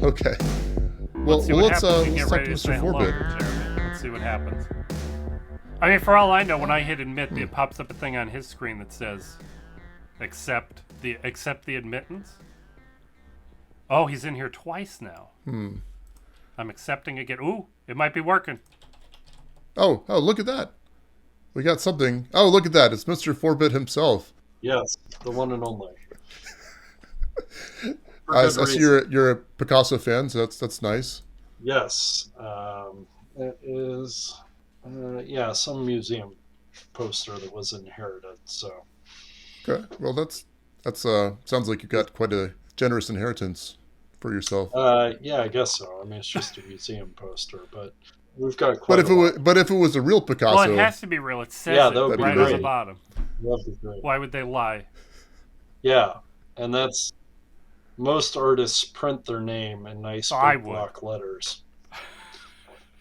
Okay. Let's see what happens. You Let's get talk ready to to Mr. say hello, Forbid. Jeremy. Let's see what happens. I mean, for all I know, when I hit admit, it pops up a thing on his screen that says accept the admittance. Oh, he's in here twice now. I'm accepting again. Ooh, it might be working. Oh, look at that. We got something. Oh, look at that. It's Mr. Forbid himself. Yes, the one and only. For I good see reason. you're a Picasso fan, so that's nice. Yes, it is. Yeah, some museum poster that was inherited. So Okay. Well, that's sounds like you got quite a generous inheritance for yourself. yeah, I guess so. I mean, it's just a museum poster, but we've got quite a lot. But if it was a real Well, Picasso, it has to be real. It says Yeah, it that would be right on the great. bottom. That'd be great. Why would they lie? Yeah, and that's most artists print their name in nice So I big would. block letters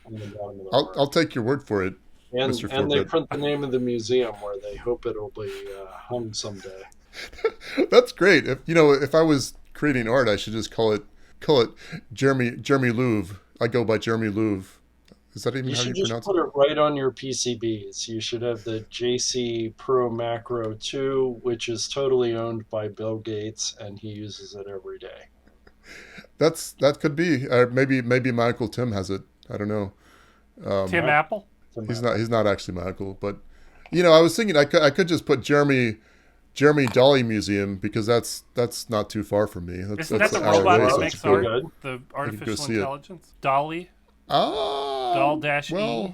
on the bottom of the I'll work. take your word for it, Mr. And they Forbid. print the name of the museum where they hope it'll be hung someday. That's great. If I was creating art, I should just call it Jeremy Louvre. I go by Jeremy Louvre. Is that even You how should you just pronounce put it? it right on your PCBs. You should have the JC Pro Macro 2, which is totally owned by Bill Gates, and he uses it every day. That could be. Maybe my uncle Tim has it. I don't know. Tim Right? Apple? He's not actually my uncle, but I was thinking I could just put Jeremy Dolly Museum because that's not too far from me. Isn't That's that the an hour robot away, that so makes it's good. art? good. The go artificial see it. intelligence? Dolly? Ah, Doll-E? well,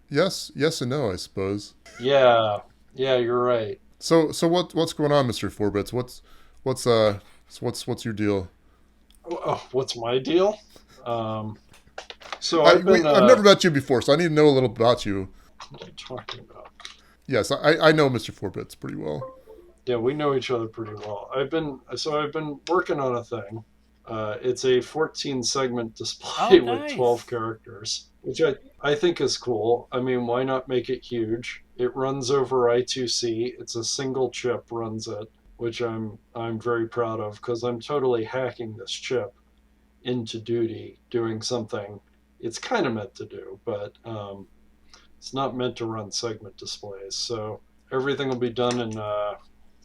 yes and no, I suppose. Yeah, yeah, you're right. So what's going on, Mr. Forbits? What's what's your deal? Oh, what's my deal? Um, so I've been. I've never met you before, so I need to know a little about you. What are you talking about? Yes, I know Mr. Forbits pretty well. Yeah, we know each other pretty well. I've been working on a thing. It's a 14 segment display Oh, with nice. 12 characters, which I think is cool. I mean, why not make it huge? It runs over I2C. It's a single chip runs it, which I'm very proud of because I'm totally hacking this chip into duty, doing something it's kind of meant to do, but it's not meant to run segment displays. So everything will be done in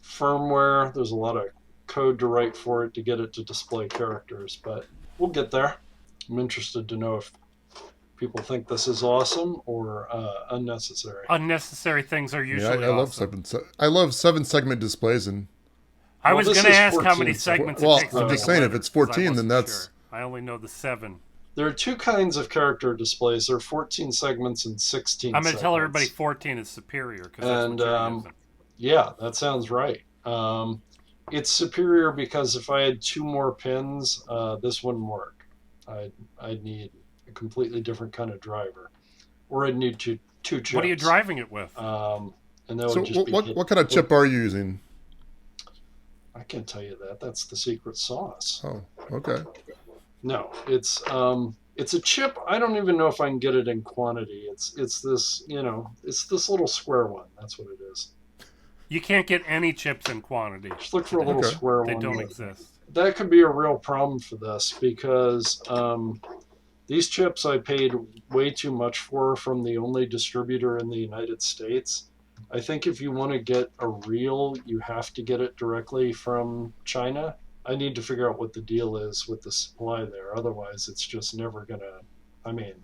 firmware. There's a lot of code to write for it to get it to display characters, but we'll get there. I'm interested to know if people think this is awesome or unnecessary. Unnecessary things are I mean, usually I love awesome. I love 7 segment displays, and I Well, was this going to is ask how 14 many segments. segments Well, it takes I'm to just make a saying, if letter, it's 'cause I 14, then wasn't that's sure. I only know the 7. There are two kinds of character displays. There are 14 segments and 16 I'm going to tell segments. everybody 14 is superior because that's And what you're using. yeah, that sounds right. It's superior because if I had two more pins, this wouldn't work. I'd need a completely different kind of driver, or I'd need two chips. What are you driving it with? And that so. would just be What kind of chip are you using? I can't tell you that. That's the secret sauce. Oh, okay. No, it's a chip. I don't even know if I can get it in quantity. It's this it's this little square one. That's what it is. You can't get any chips in quantity. Just look for a little Okay. square They one. don't that- exist. That could be a real problem for this because these chips I paid way too much for from the only distributor in the United States. I think if you want to get a real, you have to get it directly from China. I need to figure out what the deal is with the supply there. Otherwise, it's just never gonna. I mean,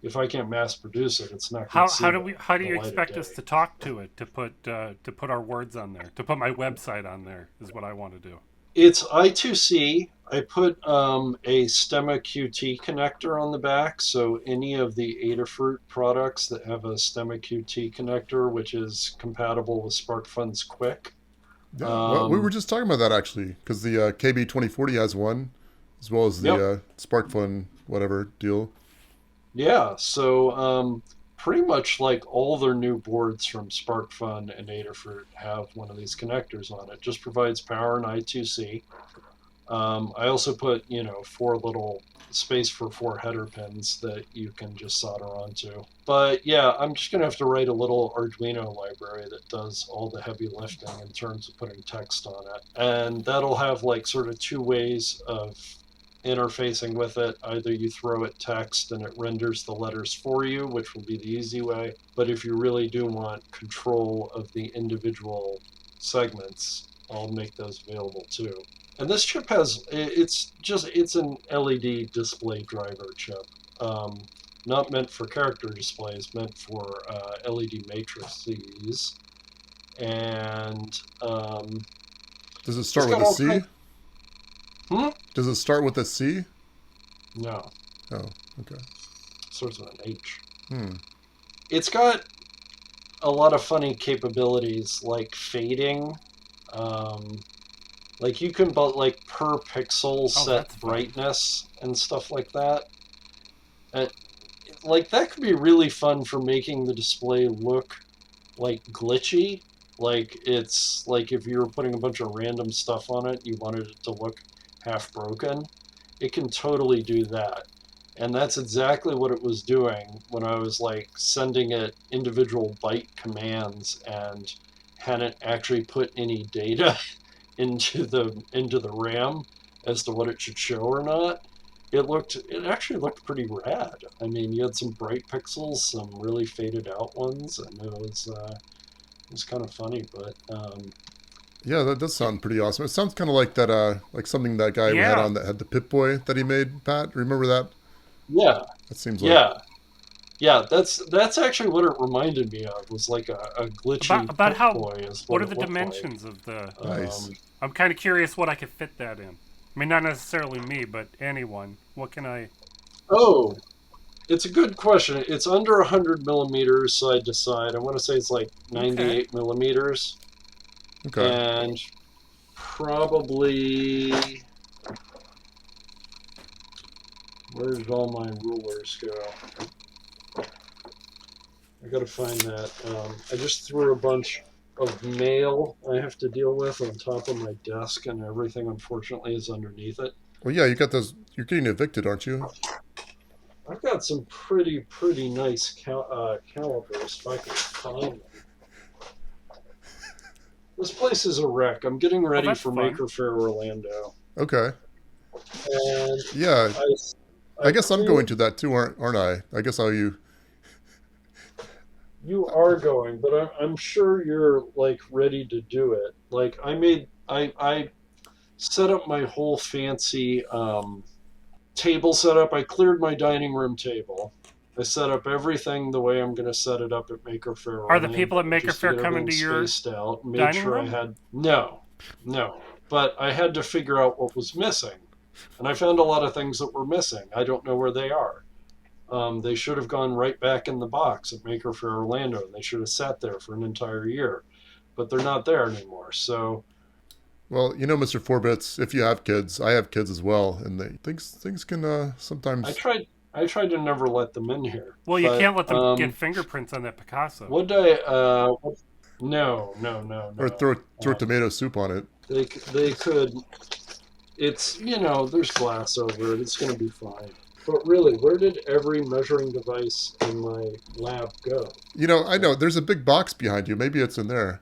if I can't mass produce it, it's not gonna. How do the- we? How do the you light of expect day. us to talk to it to put our words on there? To put my website on there is what I want to do. It's I2C. I put a Stemma QT connector on the back, so any of the Adafruit products that have a Stemma QT connector, which is compatible with SparkFun's Quick. Yeah. Well, we were Um, just talking about that actually, because the KB2040 has one, as well as the Yep. SparkFun whatever deal. Yeah, so pretty much like all their new boards from SparkFun and Adafruit have one of these connectors on it. Just provides power and I2C. I also put, four little space for 4 header pins that you can just solder onto. But yeah, I'm just gonna have to write a little Arduino library that does all the heavy lifting in terms of putting text on it, and that'll have like sort of two ways of interfacing with it. Either you throw it text and it renders the letters for you, which will be the easy way. But if you really do want control of the individual segments, I'll make those available too. And this chip it's an LED display driver chip. Not meant for character displays, meant for LED matrices. And Does it it's start with got a all C? Does it start with a C? No, Oh, okay. starts with an H. Hmm. It's got a lot of funny capabilities like fading. Um, like you can like per pixel Oh, set that's fun. brightness and stuff like that. And like that could be really fun for making the display look like glitchy. Like it's like if you were putting a bunch of random stuff on it, you wanted it to look half broken. It can totally do that. And that's exactly what it was doing when I was like sending it individual byte commands and hadn't actually put any data into the RAM as to what it should show or not. It actually looked pretty rad. I mean, you had some bright pixels, some really faded out ones, and it was kind of funny, but Yeah, that does sound pretty awesome. It sounds kind of like that, like something that guy we had Yeah. on that had the Pip Boy that he made. Pat, remember that? yeah, That seems like yeah, yeah. That's actually what it reminded me of. Was like a glitchy About Pip how. Boy is What what are it the looked like. dimensions of the? nice. Um, I'm kind of curious what I could fit that in. I mean, not necessarily me, but anyone. What can I? oh, it's a good question. It's under 100 millimeters side to side. I want to say it's like Okay. 98 millimeters, Okay. and probably where did all my rulers go? I gotta find that. I just threw a bunch of mail I have to deal with on top of my desk, and everything unfortunately is underneath it. Well, yeah, you got those. You're getting evicted, aren't you? I've got some pretty nice calipers if I can find them. This place is a wreck. I'm getting Oh, ready that's for fun. Maker Faire Orlando, Okay. and Yeah, I I guess I'm going cleared. to that too, aren't I? I guess I'll you. You are going, but I'm sure you're like ready to do it. Like I set up my whole fancy table setup. I cleared my dining room table. I set up everything the way I'm going to set it up at Maker Faire Are the people at Orlando, Maker just to Faire get coming everything to your spaced out. Made dining sure I room? had no, but I had to figure out what was missing, and I found a lot of things that were missing. I don't know where they are. They should have gone right back in the box at Maker Faire Orlando, and they should have sat there for an entire year, but they're not there anymore. So Well, you know, Mr. Forbits, if you have kids, I have kids as well, and things can I sometimes. tried. I tried to never let them in here, Well, you but can't let them get fingerprints on that Picasso. what I no, no, no, Or no. throw tomato soup on it. They could. It's there's glass over it. It's gonna be fine. But really, where did every measuring device in my lab go? You know, I Like, know there's a big box behind you. Maybe it's in there.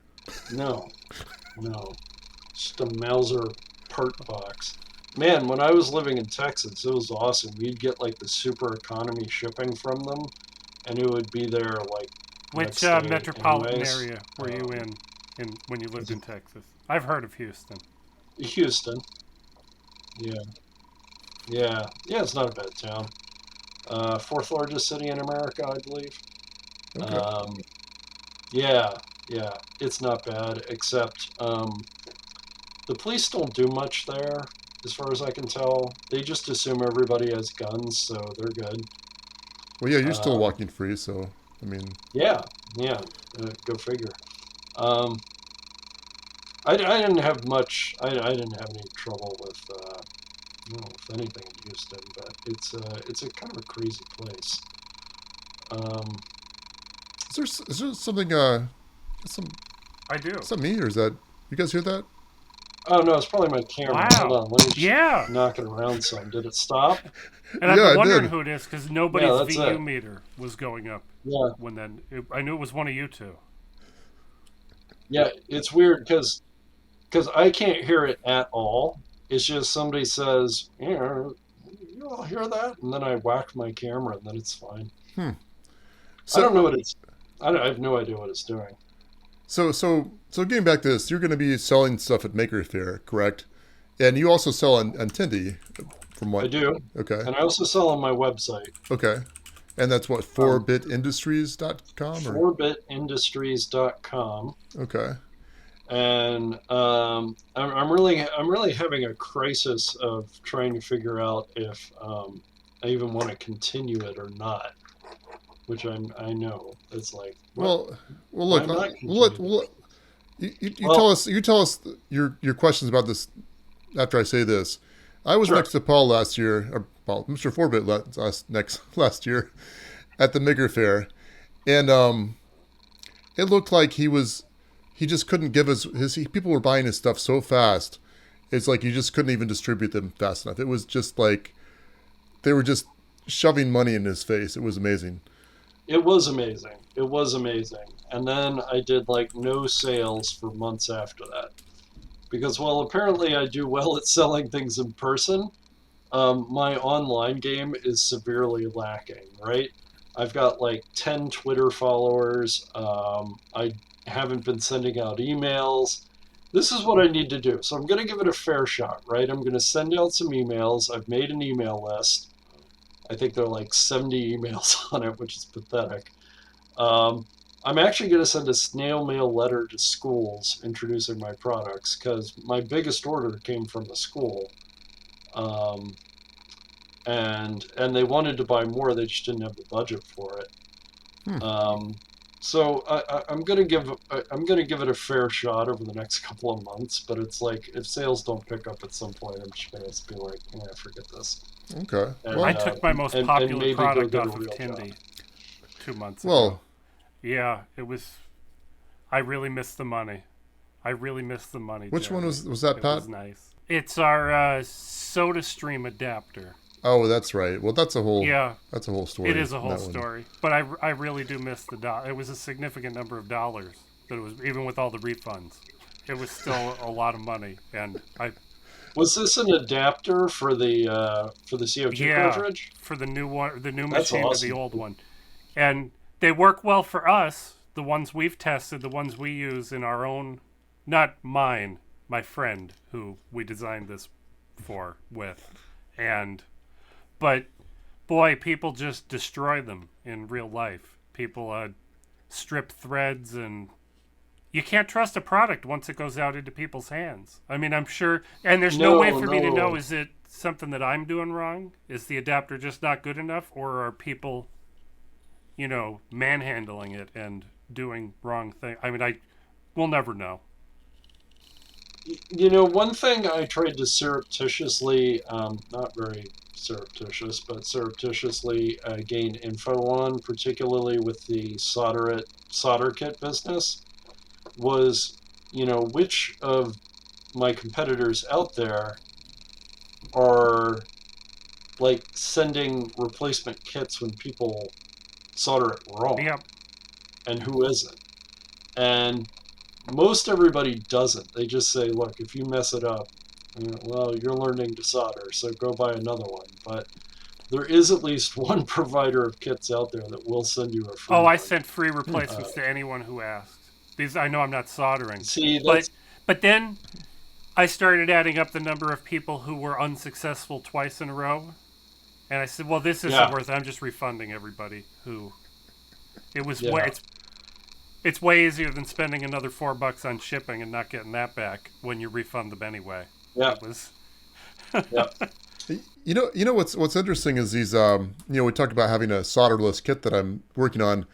no, no, just a Mauser part box. Man, when I was living in Texas, it was awesome. You'd get like the super economy shipping from them, and it would be there like Which next day, metropolitan anyways. area were you in when you Was lived it in Texas? I've heard of Houston. Houston? Yeah, yeah. It's not a bad town. Fourth largest city in America, I believe. Okay. Um, yeah, yeah, it's not bad, except the police don't do much there, as far as I can tell. They just assume everybody has guns, so they're good. Well, yeah, you're still Um, walking free, so I mean, yeah, yeah, go figure. Um, I didn't have much. I didn't have any trouble with with anything in Houston, but it's a kind of a crazy place. Um, is there something some I do. is that me or is that you guys hear that? oh no, it's probably my camera. Hold Wow. on, let me just Yeah. knock it around some. Did it stop? And I've Yeah, been I wondering did. who it is because Yeah, nobody's that's VU it. meter was going up Yeah, when then I knew it was one of you two. yeah. It's weird because I can't hear it at all. It's just somebody says, you all hear that? And then I whack my camera, and then it's fine. Hmm. I don't So know what it's. I have no idea what it's doing. so getting back to this, you're going to be selling stuff at Maker Faire, correct? And you also sell on Tindie, from I what? do, Okay, and I also sell on my website, okay. And that's what, um, 4bitindustries.com or 4bitindustries.com. okay. And I'm really having a crisis of trying to figure out if I even want to continue it or not. Which I know it's like, what? Well, well, Why look, not continue? you Well, tell us your questions about this after I say this. I was sure. next to Paul last year, or Paul, Mr. Forbit last year at the Maker Faire, and it looked like he just couldn't give us people were buying his stuff so fast. It's like you just couldn't even distribute them fast enough. It was just like they were just shoving money in his face. It was amazing. It was amazing. It was amazing. And then I did like no sales for months after that because, well, apparently I do well at selling things in person. My online game is severely lacking, right? I've got like 10 Twitter followers. I haven't been sending out emails. This is what I need to do. So I'm going to give it a fair shot, right? I'm going to send out some emails. I've made an email list. I think there are like 70 emails on it, which is pathetic. Um, I'm actually going to send a snail mail letter to schools introducing my products because my biggest order came from the school. Um, and they wanted to buy more. They just didn't have the budget for it. Hmm. Um, so I'm gonna give it a fair shot over the next couple of months. But it's like if sales don't pick up at some point, I'm just gonna be like, yeah, forget this, Okay. I and Well, took my most and popular maybe go product get a off of real job. Tindie 2 months ago. well, Yeah, it was. I really missed the money. I really missed the money, which one Jeremy. was that, It Pat? was nice. It's our Soda Stream adapter. Oh, that's right. Well, Yeah, that's a whole story. it is a whole That one. story. But I really do miss the It was a significant number of dollars. That it was even with all the refunds. It was still a lot of money, and I Was this an adapter for the CO2 yeah cartridge? for the new one, the new That's machine to the awesome. old one, and they work well for us. The ones we've tested, the ones we use in our own, not mine, my friend who we designed this for with, and but boy, people just destroy them in real life. People strip threads, and you can't trust a product once it goes out into people's hands. I mean, I'm sure, and there's no way No, for me to know, no. is it something that I'm doing wrong? Is the adapter just not good enough, or are people, manhandling it and doing wrong thing? I mean, we'll never know. You know, one thing I tried to surreptitiously, not very surreptitious, but surreptitiously gain info on, particularly with the solder kit business, was, which of my competitors out there are like sending replacement kits when people solder it wrong, Yep. and who isn't. And most everybody doesn't. They just say, look, if you mess it up, well, you're learning to solder, so go buy another one. But there is at least one provider of kits out there that will send you a Oh, free I one. sent free Uh, replacements to anyone who asked. These I know I'm not soldering, see, but that's but then I started adding up the number of people who were unsuccessful twice in a row, and I said, well, this isn't yeah, worth it. I'm just refunding everybody who it was. yeah, It's way easier than spending another $4 on shipping and not getting that back when you refund them anyway. yeah, It was. yeah. You know what's interesting is these. We talked about having a solderless kit that I'm working on.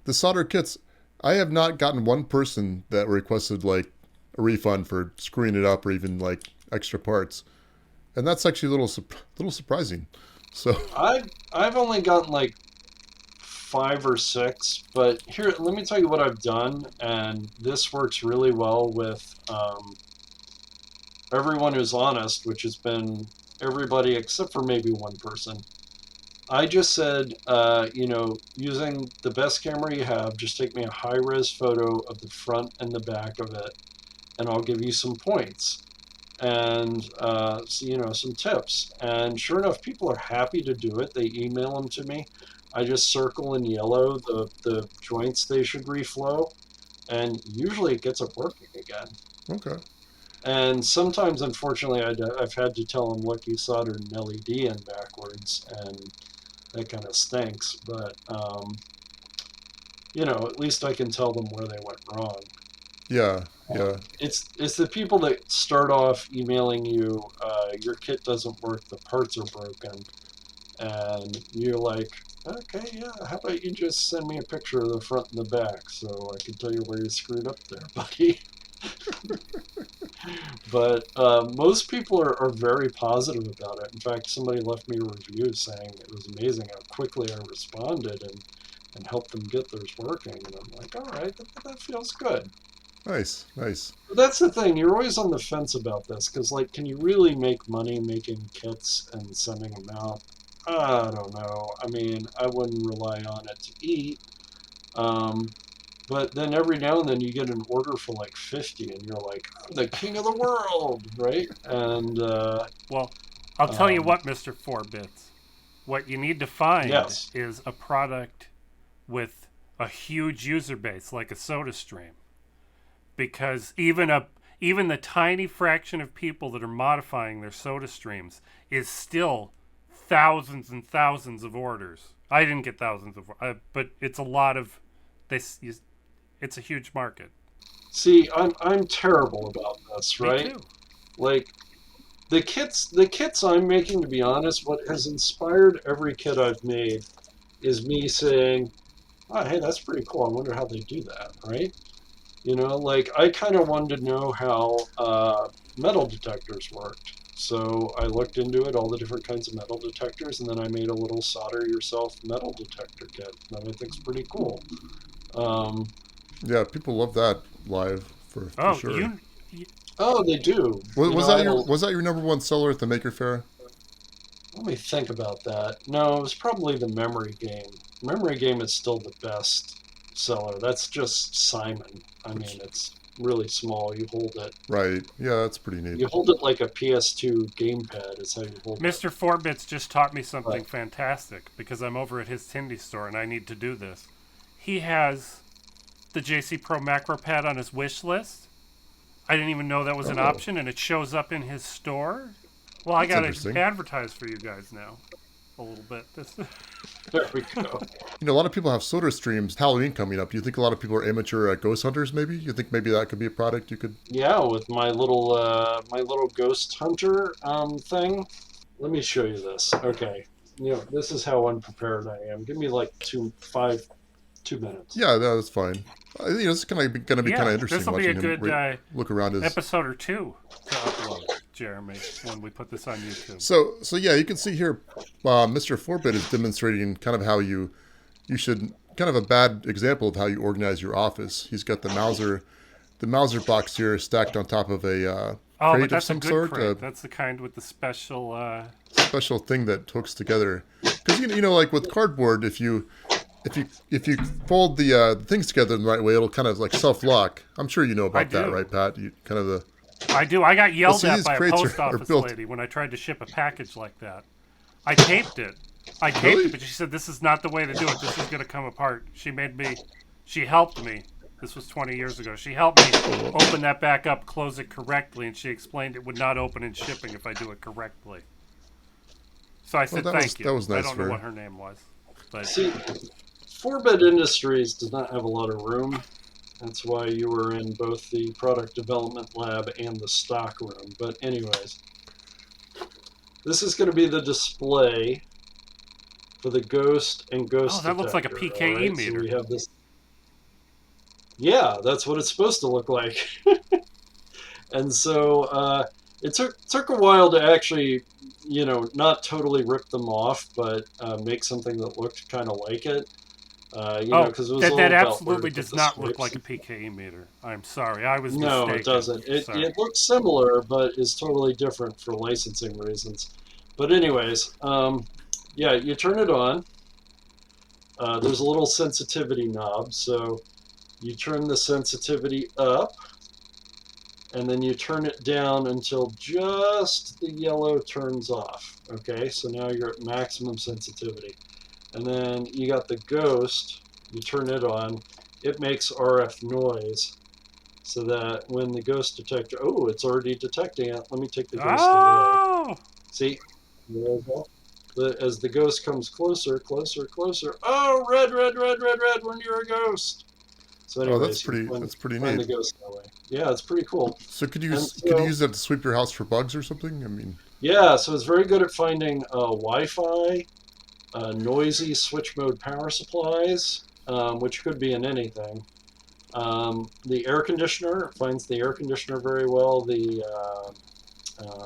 The solder kits, I have not gotten one person that requested like a refund for screwing it up or even like extra parts, and that's actually little surprising. So, I've only gotten like 5 or 6, but here, let me tell you what I've done, and this works really well with everyone who's honest, which has been everybody except for maybe one person. I just said, using the best camera you have, just take me a high res photo of the front and the back of it, and I'll give you some points. and some tips. And sure enough, people are happy to do it. They email them to me. I just circle in yellow the joints they should reflow, and usually it gets it working again. Okay. And sometimes, unfortunately, I've had to tell them, look, you soldered an LED in backwards, and that kind of stinks. But at least I can tell them where they went wrong. Yeah. Yeah. It's the people that start off emailing you, your kit doesn't work, the parts are broken, and you're like, okay, yeah, how about you just send me a picture of the front and the back so I can tell you where you screwed up there, buddy. But most people are very positive about it. In fact, somebody left me a review saying it was amazing how quickly I responded and helped them get theirs working. And I'm like, all right, that feels good. Nice. Nice. But that's the thing. You're always on the fence about this because, like, can you really make money making kits and sending them out? I don't know. I mean, I wouldn't rely on it to eat. Um, but then every now and then you get an order for like 50 and you're like, I'm the king of the world, right? And Well, I'll tell you um, what, Mr. 4-Bits. What you need to find yes. is a product with a huge user base like a SodaStream, because even the tiny fraction of people that are modifying their SodaStreams is still thousands and thousands of orders. I didn't get thousands of, but it's a lot of this. It's a huge market. See, I'm terrible about this, Me right? too. Like the kits I'm making, to be honest, what has inspired every kit I've made is me saying, oh, hey, that's pretty cool. I wonder how they do that, right? Like I kind of wanted to know how metal detectors worked. So I looked into it, all the different kinds of metal detectors, and then I made a little solder yourself metal detector kit that I think's pretty cool. Um, Yeah. People love that live for Oh, sure. oh, they do. Was I that had your a. was that your number one seller at the Maker Faire? Let me think about that. No, it was probably the memory game. Memory game is still the best seller. That's just Simon. I mean, Which it's really small. You hold it. right? Yeah, that's pretty neat. You hold it like a PS2 gamepad. Is how you hold it. Mr. 4-Bits just taught me But something fantastic because I'm over at his Tindie Store and I need to do this. He has the JC Pro macro pad on his wish list. I didn't even know that was an Oh, option, and it shows up in his store. Well, I that's gotta interesting. advertise for you guys now a little bit. This there we go. A lot of people have soda streams. Halloween coming up. Do you think a lot of people are amateur ghost hunters? Maybe you think maybe that could be a product you could. Yeah, with my little ghost hunter thing. Let me show you this. Okay. This is how unprepared I am. Give me like 2 minutes. Yeah, that's fine. It's kind of going to be kind of yeah, this interesting will be a watching him good look around his. episode or two to upload, Jeremy, when we put this on YouTube. So yeah, you can see here, Mr. Forbit is demonstrating kind of how you should kind of a bad example of how you organize your office. He's got the Mauser box here stacked on top of a Oh, but crate of that's a some good sort, crate. That's the kind with the special. special thing that hooks together. Because like with cardboard, if you fold the things together in the right way, it'll kind of like self lock. I'm sure you know I about that, do. right, Pat? You kind of the I do. I got yelled see, at these by a crates post are office built. lady when I tried to ship a package like that. I taped it. Really? But she said this is not the way to do it. This is going to come apart. She helped me. This was 20 years ago. She helped me open that back up, close it correctly, and she explained it would not open in shipping if I do it correctly. So I said thank you. That was I nice don't for know her. what her name was, but See, 4-Bit Industries does not have a lot of room. That's why you were in both the product development lab and the stock room. But anyways, this is going to be the display for the ghost and oh, ghost that looks like a detector. All PKE right, so meter. we have this. Yeah, that's what it's supposed to look like. And so it took a while to actually, not totally rip them off, but make something that looked kind of like it. Oh, because it was that all that about where to absolutely put does the not look swipes. like a PKE meter. I'm sorry, I was No, it mistaken. doesn't. It Sorry. it looks similar, but is totally different for licensing reasons. But anyways, yeah, you turn it on. There's a little sensitivity knob, so you turn the sensitivity up, and then you turn it down until just the yellow turns off. Okay, so now you're at maximum sensitivity. And then you got the ghost, you turn it on, it makes RF noise so that when the ghost detector, oh, it's already detecting it. Let me take the ghost away. Oh, See, as the ghost comes closer, closer, closer. Oh, red, red, red, red, red. When you're a ghost. So, Oh, anyways, you that's pretty find neat. the ghost that way. Yeah, it's pretty cool. So And could you so, use that to sweep your house for bugs or something? I mean, yeah, so it's very good at finding Wi-Fi, noisy switch mode power supplies, which could be in anything. The air conditioner finds the air conditioner very well.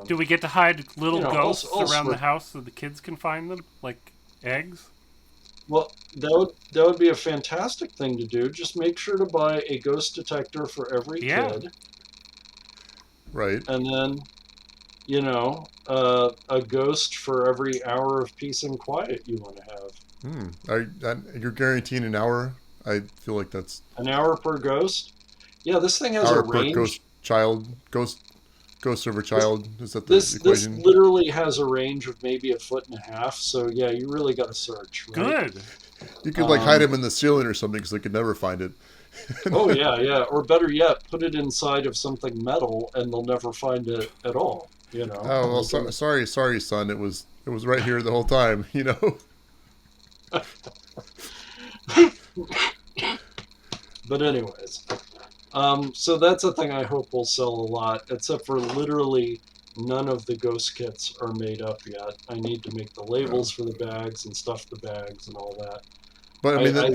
do we get to hide little ghosts All around the sorts. house so the kids can find them, like eggs? Well, that would be a fantastic thing to do. Just make sure to buy a ghost detector for every Yeah, kid, right? and then a ghost for every hour of peace and quiet you want to have. Hmm. You're guaranteeing an hour. I feel like that's An hour per ghost. Yeah, this thing has a hour per ghost range. child, ghost over This child. Is that the this equation? literally has a range of maybe a foot and a half. So yeah, you really got to search, right? good. You could like hide Um, him in the ceiling or something because they could never find it. oh yeah, yeah. Or better yet, put it inside of something metal, and they'll never find it at all. Oh well, Like in sorry, son. It was right here the whole time. You know. But anyways, so that's a thing I hope will sell a lot. Except for literally none of the ghost kits are made up yet. I need to make the Yeah. labels for the bags and stuff the bags and all that. But I mean, I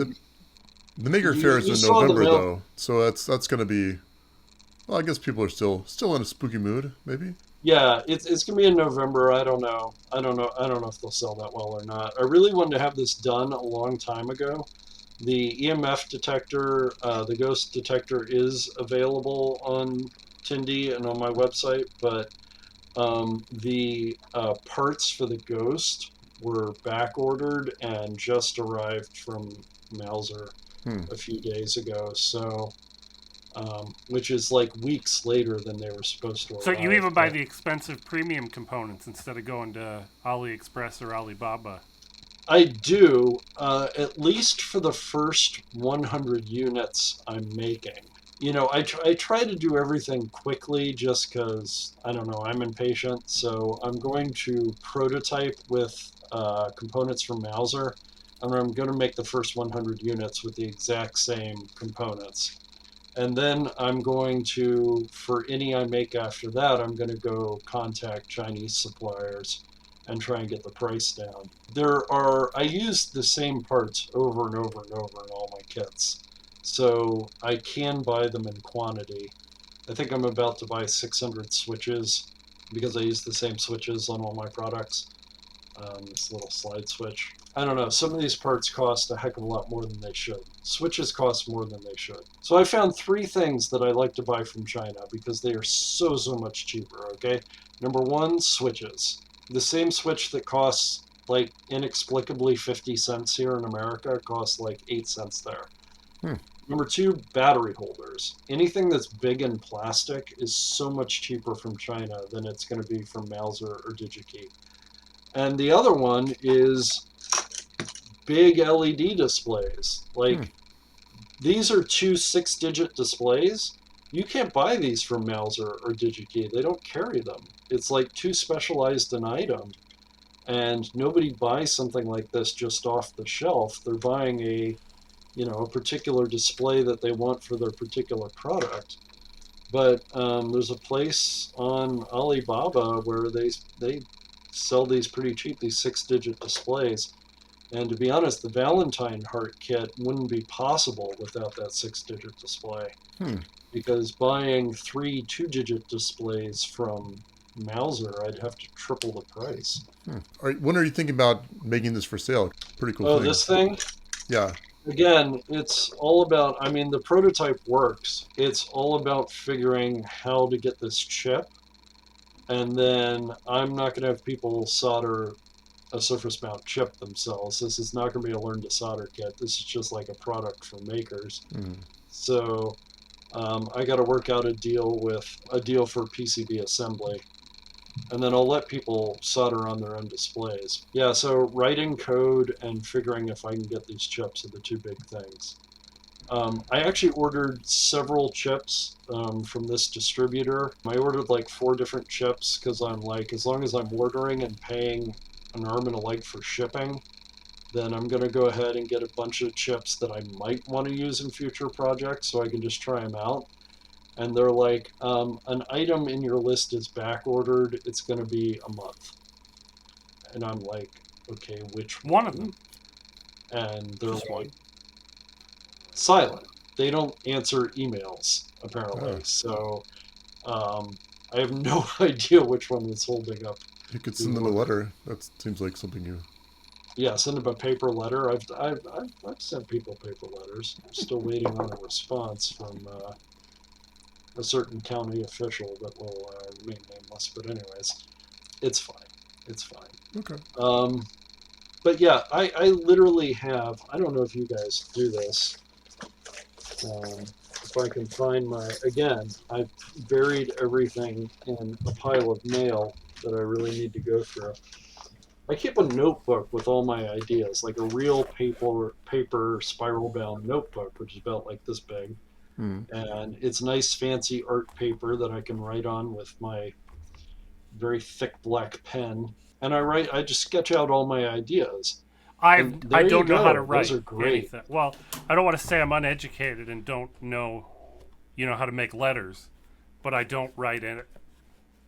the Maker you Faire is you in saw the November mail. though, so that's going to be. Well, I guess people are still in a spooky mood, maybe. Yeah, it's gonna be in November. I don't know. I don't know if they'll sell that well or not. I really wanted to have this done a long time ago. The EMF detector, the ghost detector, is available on Tindie and on my website, but the parts for the ghost were back ordered and just arrived from Mauser Hmm. a few days ago. So, which is like weeks later than they were supposed to So you arrive. even buy But the expensive premium components instead of going to AliExpress or Alibaba. I do, at least for the first 100 units I'm making. I try to do everything quickly just because, I don't know, I'm impatient. So I'm going to prototype with components from Mauser, and I'm going to make the first 100 units with the exact same components. And then I'm going to, for any I make after that, I'm going to go contact Chinese suppliers and try and get the price down. I use the same parts over and over and over in all my kits. So I can buy them in quantity. I think I'm about to buy 600 switches because I use the same switches on all my products. This little slide switch. I don't know. Some of these parts cost a heck of a lot more than they should. Switches cost more than they should. So I found three things that I like to buy from China because they are so much cheaper. Okay. Number one, switches. The same switch that costs like inexplicably 50 cents here in America costs like 8 cents there. Hmm. Number two, battery holders. Anything that's big and plastic is so much cheaper from China than it's going to be from Mauser or DigiKey. And the other one is big LED displays. Hmm. Like these are two 6-digit displays. You can't buy these from Mauser or DigiKey. They don't carry them. It's like too specialized an item. And nobody buys something like this just off the shelf. They're buying a particular display that they want for their particular product. But there's a place on Alibaba where they sell these pretty cheap, these 6-digit displays. And to be honest, the Valentine heart kit wouldn't be possible without that 6-digit display Hmm. because buying three 2-digit displays from Mauser, I'd have to triple the price. Hmm. When are you thinking about making this for sale? Pretty cool Oh, thing. this thing? Yeah. Again, it's all about, I mean, the prototype works. It's all about figuring how to get this chip. And then I'm not going to have people solder a surface mount chip themselves. This is not going to be a learn to solder kit. This is just like a product for makers. Hmm. So I got to work out a deal for PCB assembly, and then I'll let people solder on their own displays. Yeah, so writing code and figuring if I can get these chips are the two big things. I actually ordered several chips from this distributor. I ordered like 4 different chips because I'm like, as long as I'm ordering and paying an arm and a leg for shipping, then I'm going to go ahead and get a bunch of chips that I might want to use in future projects so I can just try them out. And they're like, an item in your list is back ordered. It's going to be a month. And I'm like, okay, which One of them. And they're Just like, one. silent. They don't answer emails, apparently. Oh, So I have no idea which one is holding up you could the send them a order. letter. That seems like something you. Yeah, send them a paper letter. I've sent people paper letters. I'm still waiting on a response from a certain county official that will remain nameless. But anyways, it's fine. It's fine. Okay. But yeah, I literally have. I don't know if you guys do this. If I can find my, again, I've buried everything in a pile of mail that I really need to go through. I keep a notebook with all my ideas, like a real paper spiral bound notebook, which is about like this big. Hmm. And it's nice fancy art paper that I can write on with my very thick black pen. And I just sketch out all my ideas. And I there you don't know how to go. Those write are great. anything. Well, I don't want to say I'm uneducated and don't know, how to make letters, but I don't write in it.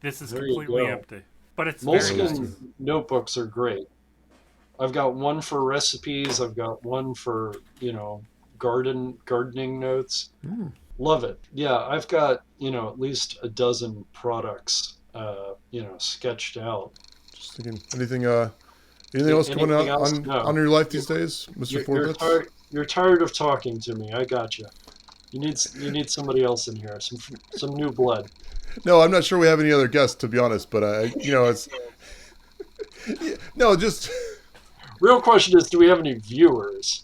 This is There you completely go. empty, but it's very Moleskin nice. notebooks are great. I've got one for recipes. I've got one for, gardening notes. Hmm. Love it. Yeah, I've got, at least a dozen products, sketched out. Just thinking. Anything else going Anything on else? on No. your life these days, Mister You're Forbits? tired. You're tired of talking to me. I got you. You need somebody else in here. Some new blood. No, I'm not sure we have any other guests to be honest, but it's no, just Real question is, do we have any viewers?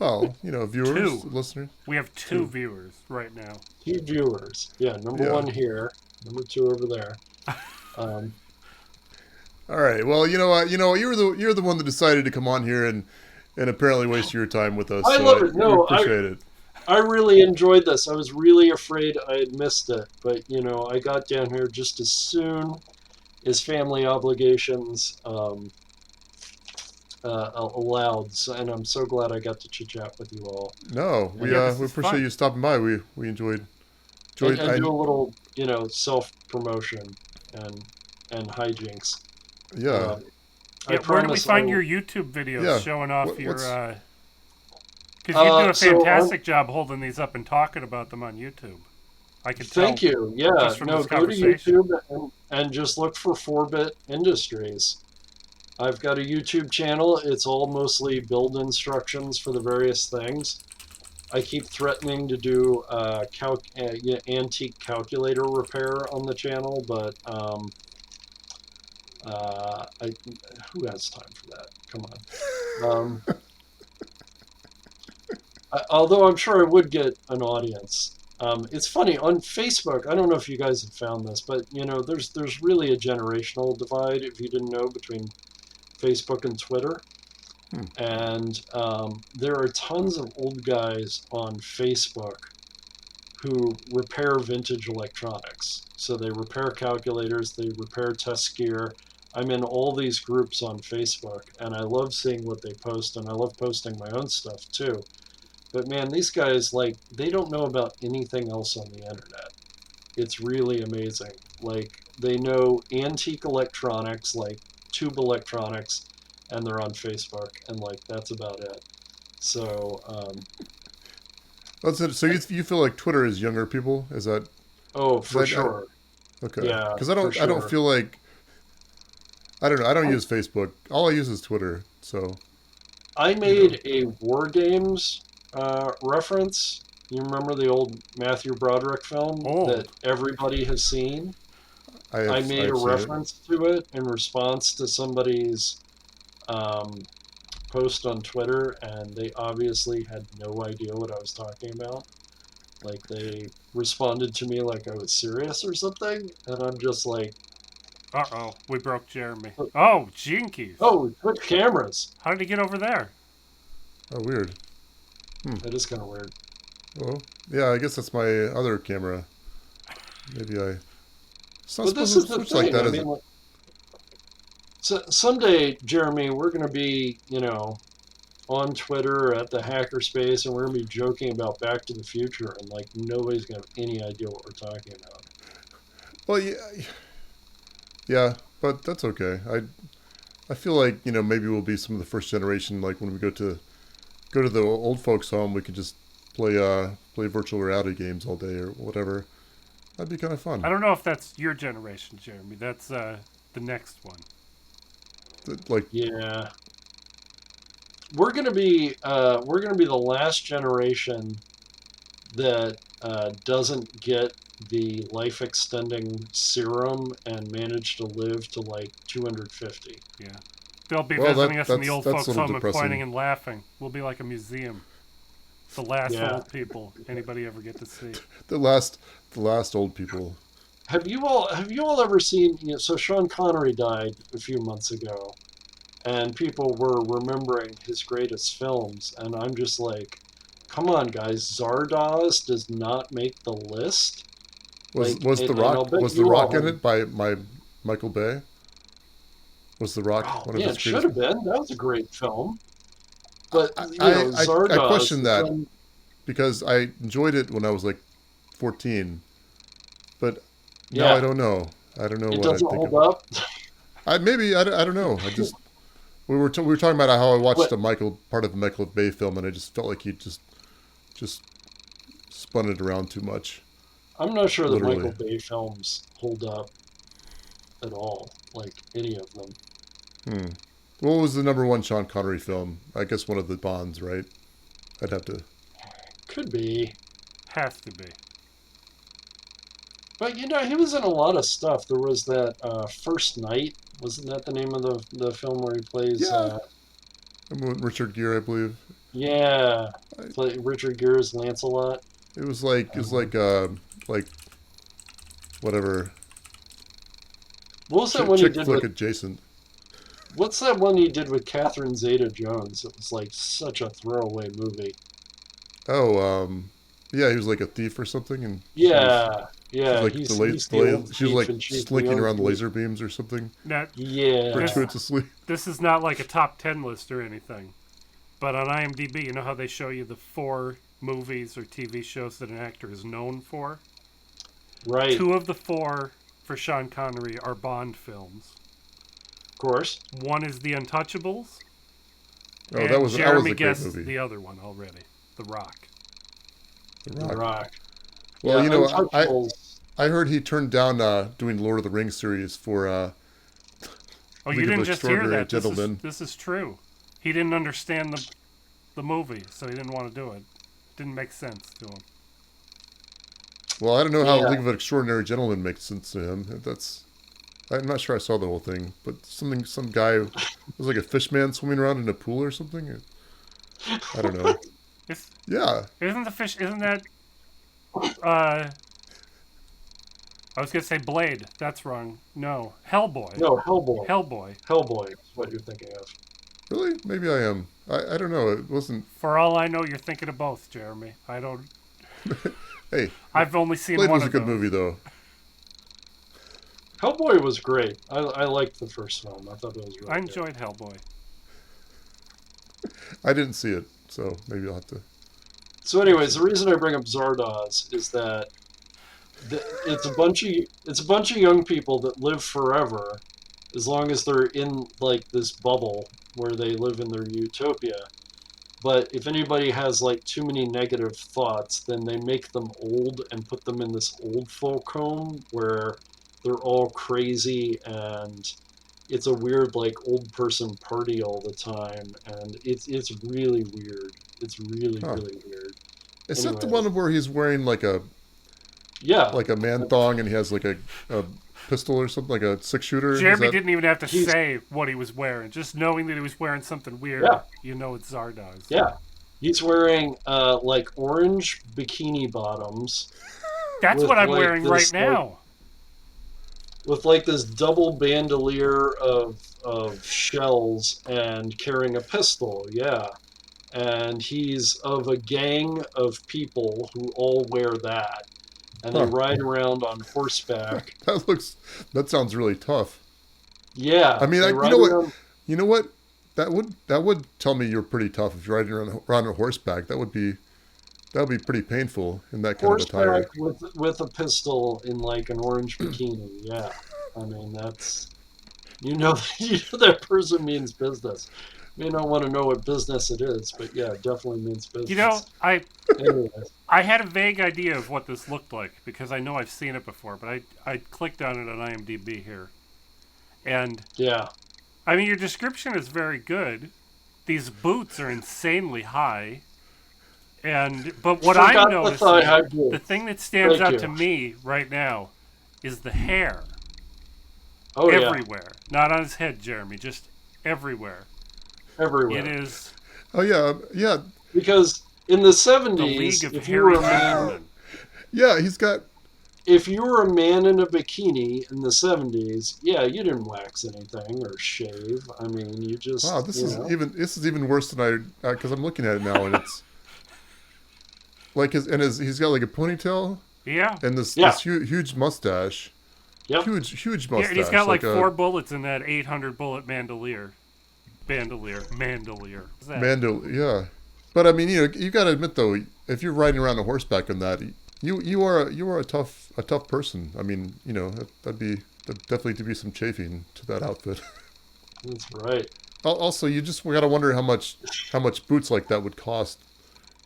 well, viewers, Two. listeners, We have two too. viewers right now. 2 viewers. Yeah, number Yeah. one here, number two over there. Um, All right. Well, you know what? You're the one that decided to come on here and apparently waste your time with us. I So love it. we No, appreciate it. I really enjoyed this. I was really afraid I had missed it, but I got down here just as soon as family obligations allowed, and I'm so glad I got to chit chat with you all No, we and Yeah, this we is appreciate fun. you stopping by. We enjoyed and, enjoyed. and do a little self promotion and hijinks. Yeah, Uh, I Yeah, where do we promise I find will. your YouTube videos yeah. showing off your? What's Because you do a So fantastic job holding these up and talking about them on YouTube. I can tell thank you. Yeah, just from no, this go to conversation. YouTube and just look for 4-Bit Industries. I've got a YouTube channel. It's all mostly build instructions for the various things. I keep threatening to do antique calculator repair on the channel, but who has time for that? Come on. Although I'm sure I would get an audience. It's funny on Facebook. I don't know if you guys have found this, but there's really a generational divide, if you didn't know, between Facebook and Twitter. hmm. And there are tons of old guys on Facebook who repair vintage electronics. So they repair calculators, they repair test gear. I'm in all these groups on Facebook, and I love seeing what they post, and I love posting my own stuff too. But man, these guys, like, they don't know about anything else on the internet. It's really amazing. Like, they know antique electronics, like tube electronics, and they're on Facebook, and like that's about it. So, That's it. So you feel like Twitter is younger people? Is that? oh, Cause for sure. okay. Yeah, Because for I don't sure. feel like I don't know. I don't I, use Facebook. All I use is Twitter. So I you know, made a War Games reference. You remember the old Matthew Broderick film that Old. everybody has seen? I I made a have seen it. reference to it in response to somebody's um, post on Twitter, and they obviously had no idea what I was talking about. Like they responded to me like I was serious or something, and I'm just like, Uh-oh, we broke Jeremy. Oh, jinkies. oh, Twitch cameras. How did he get over there? Oh, weird. That is kind of weird. Well, yeah, I guess that's my other camera. Maybe I. It's not But this supposed is to the switch like thing. that, I is mean, it? like, someday, Jeremy, we're going to be, on Twitter or at the hackerspace, and we're going to be joking about Back to the Future, and like nobody's going to have any idea what we're talking about. Well, yeah, but that's okay. I feel like maybe we'll be some of the first generation. Like when we go to the old folks' home, we can just play virtual reality games all day or whatever. That'd be kind of fun. I don't know if that's your generation, Jeremy. That's the next one. Like, Yeah, we're gonna be the last generation that doesn't get the life extending serum and manage to live to like 250. Yeah. They'll be well, visiting us in the old that's a folks' little home and pointing depressing. and laughing. We'll be like a museum. The last Yeah. old people anybody ever get to see. The last old people. Have you all ever seen? So Sean Connery died a few months ago, and people were remembering his greatest films, and I'm just like, come on, guys, Zardoz does not make the list. Was Like, was the and I'll Rock bet was the you Rock all in have. it by Michael Bay? Was the Rock Oh one of man, his it should greatest? have been. That was a great film. But I Zardoz question has that done. because I enjoyed it when I was like 14, but now I Yeah, don't know. I don't know it what I doesn't think hold of. up. I don't know. I just we were talking about how I watched But a part of the Michael Bay film and I just felt like he just spun it around too much, I'm not sure that literally. Michael Bay films hold up at all, like any of them. Hmm. What was the number one Sean Connery film? I guess one of the Bonds, right? I'd have to. Could be. Has to be. But he was in a lot of stuff. There was that First Night. Wasn't that the name of the film where he plays? Yeah, I'm with Richard Gere, I believe. Yeah, I, play Richard Gere's Lancelot. it was like whatever What was that one he chick did flick with? adjacent. What's that one he did with Catherine Zeta-Jones? It was like such a throwaway movie. Oh, yeah, he was like a thief or something, and Yeah, she was yeah. like He's the old she was thief like and she's the slinking young around the thief. laser beams or something Now, this Yeah. gratuitously. this is not like a top 10 list or anything. But on IMDb, you know how they show you the 4 movies or TV shows that an actor is known for? Right. 2 of the 4 for Sean Connery are Bond films. Of course. One is The Untouchables, Oh, and that was Jeremy a great guessed movie. the other one already, The Rock. The The Rock. Rock. Well, Yeah, Untouchables. I heard he turned down doing Lord of the Rings series for Oh, you League of didn't just hear Extraordinary that. Gentlemen. This is true. He didn't understand the movie, so he didn't want to do it. Didn't make sense to him. Well, I don't know how Yeah. League of Extraordinary Gentlemen makes sense to him. I'm not sure I saw the whole thing, but some guy was like a fish man swimming around in a pool or something. I don't know. It's, Yeah, isn't the fish? Isn't that? I was gonna say Blade. That's wrong. No, Hellboy. No, Hellboy. Hellboy. Hellboy is what you're thinking of. really? Maybe I am. I don't know. It wasn't. For all I know, you're thinking of both, Jeremy. I don't. Hey, I've only seen Blade one was a of good those. movie though. Hellboy was great. I liked the first film. I thought it was really I good. enjoyed Hellboy. I didn't see it, so maybe I'll have to. So, anyways, the reason I bring up Zardoz is that it's a bunch of young people that live forever, as long as they're in like this bubble where they live in their utopia. But if anybody has like too many negative thoughts, then they make them old and put them in this old folk home where they're all crazy and it's a weird like old person party all the time and it's really weird. It's really Huh. really weird. Is that the Anyways, one where he's wearing yeah, like a man thong and he has like a pistol or something, like a 6-shooter? Jeremy didn't even have to He's- say what he was wearing. Just knowing that he was wearing something weird, Yeah. you know it's Zardoz. yeah. He's wearing like orange bikini bottoms That's what with I'm like wearing right this like now. with like this double bandolier of shells and carrying a pistol. Yeah. And he's of a gang of people who all wear that, and they Huh. ride around on horseback. That looks. That sounds really tough. I Yeah, mean, they you ride know what? around You know what? That would tell me you're pretty tough if you're riding around on horseback. That would be pretty painful in that kind of horseback attire. with a pistol in like an orange bikini. Yeah, I mean that's you know you know that person means business. May not want to know what business it is, but yeah, it definitely means You know, business. I Anyways, I had a vague idea of what this looked like because I know I've seen it before, but I clicked on it on IMDb here, and yeah, I mean your description is very good. These boots are insanely high, and but what I'm forgot the thigh high noticing, the boots. thing that stands Thank out you. to me right now, is the hair Oh yeah, everywhere. Not on his head, Jeremy, just everywhere. It everywhere. is Oh yeah, yeah, Because in the the League 70s, of Hairy Gentlemen. yeah. He's got. if you were a man in a bikini in the 70s, yeah, you didn't wax anything or shave. I mean, you Wow, just, this is even worse than I because I'm looking at it now and it's like he's got like a ponytail Yeah, and this yeah, this huge mustache, yep. huge yeah, and he's mustache got like like four a bullets in that 800 bullet bandolier. What's that? mandel. Yeah, but I mean you got to admit though, if you're riding around a horseback on that, you are a tough person. I mean that'd definitely to be some chafing to that outfit. That's right. Also, you just got to wonder how much boots like that would cost.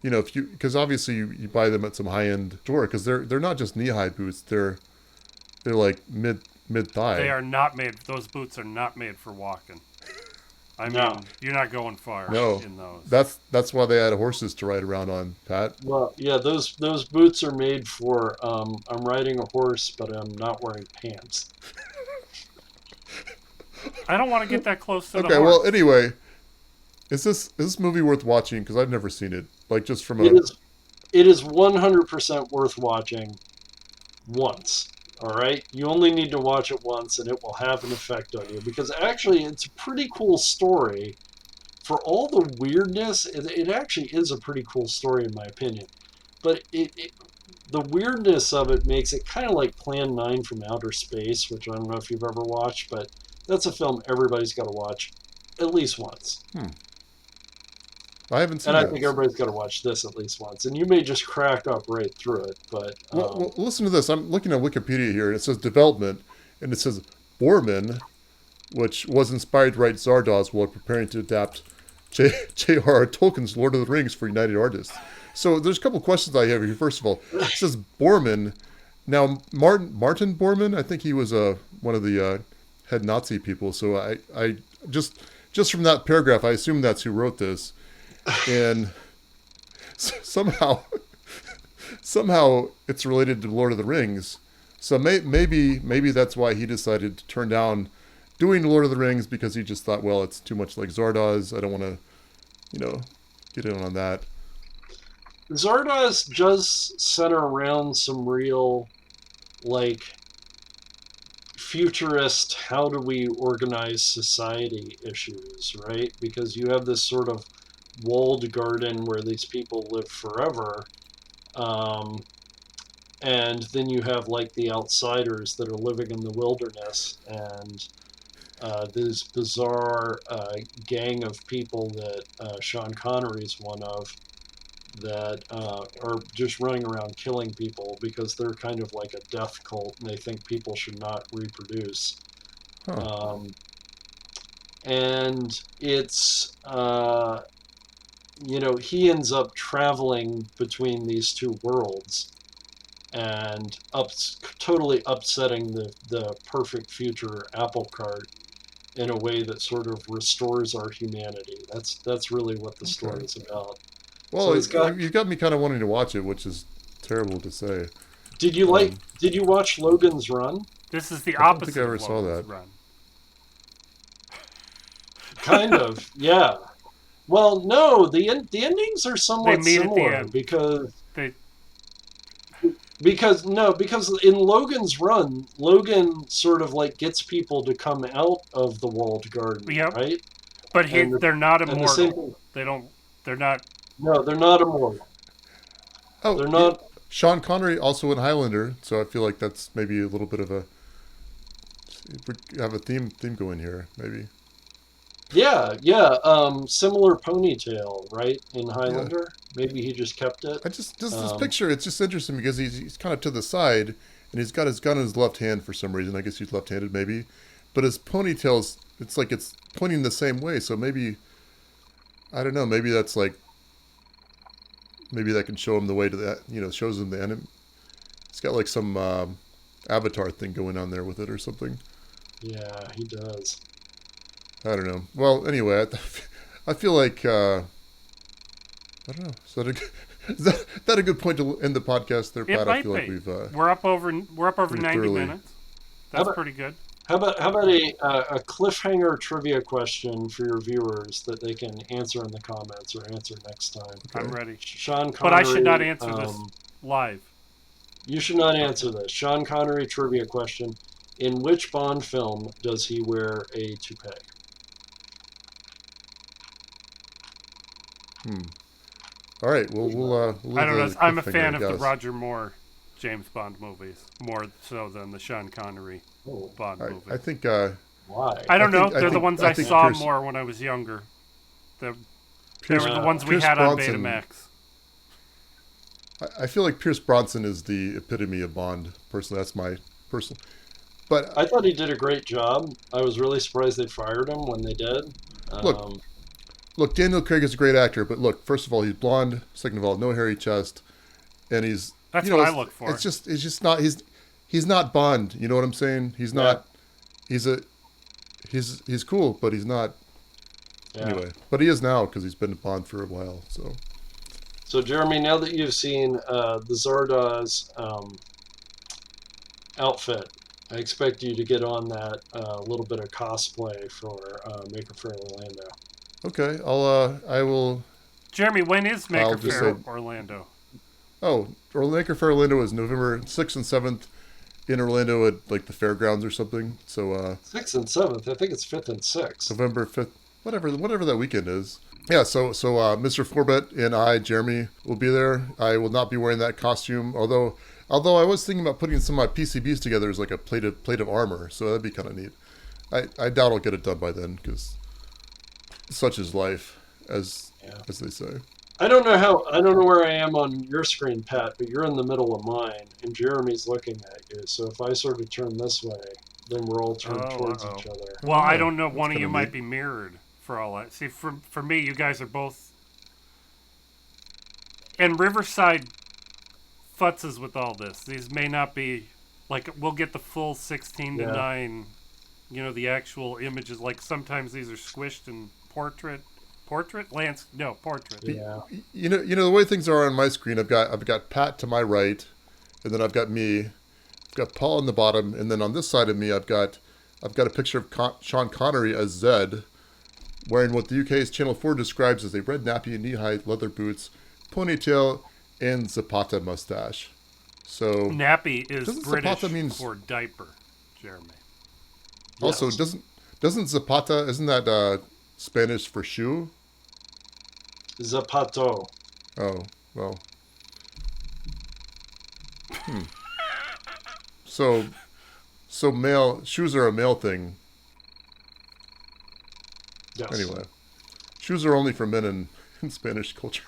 If you because obviously you buy them at some high end store because they're not just knee high boots. They're like mid They thigh. are not made. Those boots are not made for walking. I No. mean, you're not going far No, in those. that's why they had horses to ride around on, Pat. Well, yeah, those boots are made for I'm riding a horse, but I'm not wearing pants. I don't want to get that close to the Okay, well horse. anyway, is this movie worth watching? Because I've never seen it. Like just from It a is it is 100% worth watching once. All right, you only need to watch it once, and it will have an effect on you because actually, it's a pretty cool story. For all the weirdness, it actually is a pretty cool story in my opinion. But the weirdness of it makes it kind of like Plan 9 from Outer Space, which I don't know if you've ever watched, but that's a film everybody's got to watch at least once. I haven't And seen I that. think everybody's got to watch this at least once. And you may just crack up right through it, but Well, listen to this. I'm looking at Wikipedia here, and it says development, and it says Borman, which was inspired to write Zardoz while preparing to adapt J.R.R. Tolkien's Lord of the Rings for United Artists. So there's a couple questions I have here. First of all, it says Borman. Now Martin Bormann, I think he was one of the head Nazi people. So I just from that paragraph, I assume that's who wrote this, and somehow it's related to Lord of the Rings. So maybe that's why he decided to turn down doing Lord of the Rings because he just thought, well, it's too much like Zardoz. I don't want to, get in on that. Zardoz does center around some real, like, futurist, how do we organize society issues, right? Because you have this sort of walled garden where these people live forever. Um, and then you have like the outsiders that are living in the wilderness and this bizarre gang of people that Sean Connery is one of that are just running around killing people because they're kind of like a death cult and they think people should not reproduce. Huh. Um, and it's, he ends up traveling between these two worlds and totally upsetting the perfect future apple cart in a way that sort of restores our humanity. That's really what the Okay. story is about. So Well, it's got. you got me kind of wanting to watch it, which is terrible to say. Did you like? Um, Did you watch Logan's Run? This is the I don't think I opposite ever of saw Logan's that. Run. Kind of, yeah. Well, no, the endings are They somewhat meet at the similar end. because They because in Logan's run, Logan sort of like gets people to come out of the walled garden, Yep. right? But And they're not and the same immortal. thing. They don't. They're not. No, they're not immortal. Oh, They're yeah. not. Sean Connery also in Highlander, so I feel like that's maybe a little bit of a we have a theme going here, maybe. Yeah, yeah. Similar ponytail, right? In Yeah. Highlander, maybe he just kept it. I just this Um, picture. It's just interesting because he's kind of to the side, and he's got his gun in his left hand for some reason. I guess he's left-handed, maybe, but his ponytail's it's like it's pointing the same way. So maybe I don't know. Maybe that's like maybe that can show him the way to that. Shows him the enemy. It's got like some avatar thing going on there with it or something. yeah, he does. I don't know. Well, anyway, I feel like I don't know. Is that a good point to end the podcast there, It Pat? I might feel like be. we've We're up over 90 thoroughly. minutes. How That's about pretty good. how about a cliffhanger trivia question for your viewers that they can answer in the comments or answer next time? I'm Okay. ready. Sean But I should not Connery. answer this live. You should not answer this. Sean Connery trivia question: in which Bond film does he wear a toupee? Hmm. All right. Well, we'll I leave don't know. the I'm a cliffhanger, fan I of the guess. Roger Moore James Bond movies more so than the Sean Connery Oh, Bond I movies. think why? I don't know. I They're the think ones I I think saw Pierce more when I was younger. They Pierce were the ones we Pierce had on Bronson. Betamax. I feel like Pierce Bronson is the epitome of Bond. Personally, that's my personal. But I thought he did a great job. I was really surprised they fired him when they did. look, Um, look, Daniel Craig is a great actor. But look, first of all, he's blonde. Second of all, no hairy chest, and he's That's what I look for. it's just not he's not Bond. You know what I'm saying? He's yeah, not. He's a he's cool, but he's not yeah. anyway. But he is now because he's been Bond for a while. So So, Jeremy, now that you've seen the Zardoz outfit, I expect you to get on that little bit of cosplay for Maker Faire Orlando. okay, I will. Jeremy, when is I'll Maker just Faire say. Orlando? Oh, Maker Faire Orlando is November 6th and 7th in Orlando at like the fairgrounds or something. So 6th and 7th. I think it's 5th and 6th. November 5th, whatever that weekend is. Yeah, so Mr. Forbet and I, Jeremy, will be there. I will not be wearing that costume, although I was thinking about putting some of my PCBs together as like a plate of armor, so that'd be kind of neat. I doubt I'll get it done by then because such is life, Yeah. as they say. I don't know where I am on your screen, Pat, but you're in the middle of mine, and Jeremy's looking at you. So if I sort of turn this way, then we're all turned Oh, towards uh-oh. each other. Well, I Oh, don't know. that's One of kind you of might neat. be mirrored for all that. See, for me, you guys are both. And Riverside futzes with all this. These may not be like we'll get the full 16 to Yeah. 9. You know, the actual images. Like sometimes these are squished in portrait, portrait. Yeah. You know the way things are on my screen. I've got Pat to my right, and then I've got me. I've got Paul on the bottom, and then on this side of me, I've got a picture of Sean Connery as Zed, wearing what the UK's Channel 4 describes as a red nappy, knee-high leather boots, ponytail, and Zapata mustache. So Nappy is Doesn't British Zapata mean- for diaper, Jeremy. also Yes. doesn't Zapata isn't that Spanish for shoe? Zapato. Oh well. So male shoes are a male thing. Yes. Anyway, shoes are only for men in Spanish culture.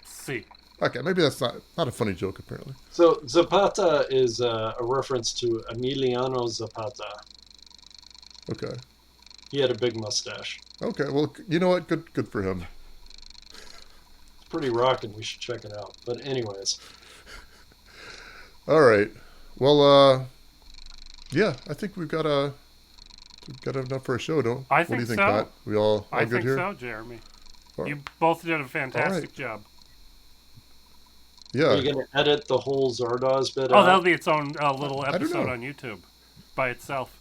See. Okay, maybe that's not a funny joke apparently. So Zapata is a reference to Emiliano Zapata. Okay. He had a big mustache. Okay. Well, you know what? Good for him. It's pretty rocking. We should check it out. But anyways, All right. Well, yeah, I think we've got enough for a show, don't? I What do you think think, so. Pat? We all I good think here? so, Jeremy. All- You both did a fantastic right. job. are Yeah. you going to edit the whole Zardoz bit Oh, out? that'll be its own little I don't episode know. on YouTube by itself.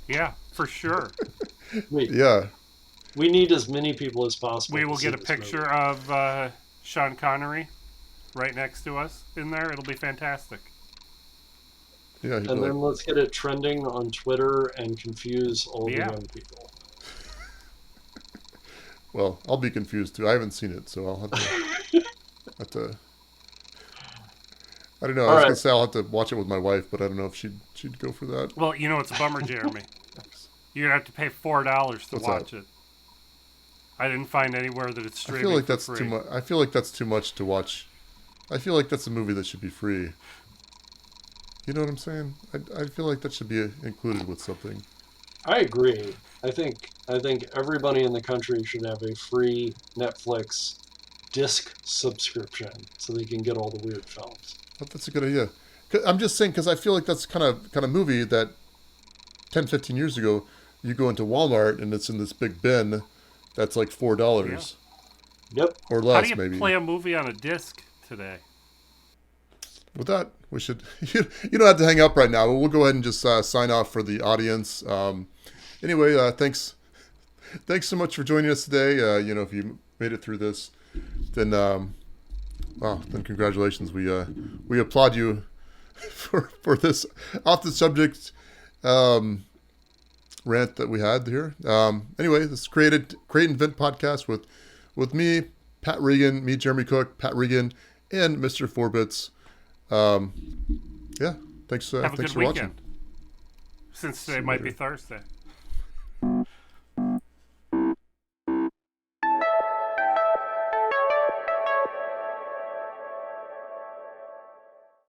Yeah, for sure. Wait, Yeah. We need as many people as possible. We will to see get a this picture movie. of Sean Connery right next to us in there. It'll be fantastic. Yeah, he'd be And like, then let's get it trending on Twitter and confuse all the Yeah. young people. well, I'll be confused too. I haven't seen it, so I'll have to. I don't know. I All was gonna right. say I'll have to watch it with my wife, but I don't know if she'd go for that. Well, you know it's a bummer, Jeremy. You're gonna have to pay $4 to What's watch that? it. I didn't find anywhere that it's I streaming feel like for that's free. too much. I feel like that's too much to watch. I feel like that's a movie that should be free. You know what I'm saying? I feel like that should be included with something. I agree. I think everybody in the country should have a free Netflix disc subscription so they can get all the weird films. That's a good idea. I'm just saying because I feel like that's kind of movie that 10, 15 years ago, you go into Walmart and it's in this big bin that's like $4 Yep. or How do less, you maybe. play a movie on a disc today? With that, we should. You don't have to hang up right now. We'll go ahead and just sign off for the audience. Anyway, thanks so much for joining us today. If you made it through this, then wow, then congratulations. We applaud you for this off the subject rant that we had here. Anyway, this is Create and Vent podcast with me, Pat Regan, me, Jeremy Cook, Pat Regan, and Mr. Forbits. Yeah, thanks. Have a Thanks good for weekend. watching. Since See today you might be later. Thursday.